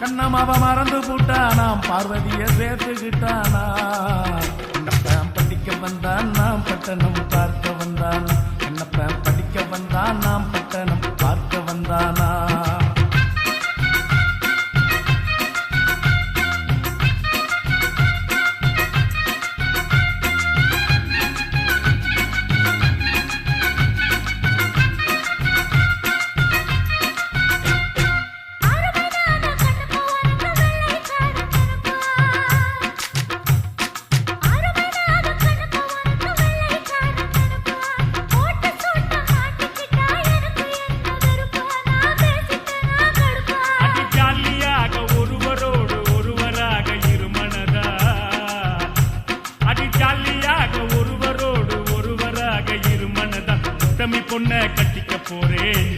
கண்ணமாவ மறந்து போட்டானாம் பார்வதிய சேர்த்துக்கிட்டானா என்னப்பன் படிக்க வந்தான் நாம் பட்டணம் பார்க்க வந்தான் என்னப்பன் படிக்க வந்தான் நாம் பட்டணம் பார்க்க வந்தானா பொண்ண கட்டிக்க போறேன்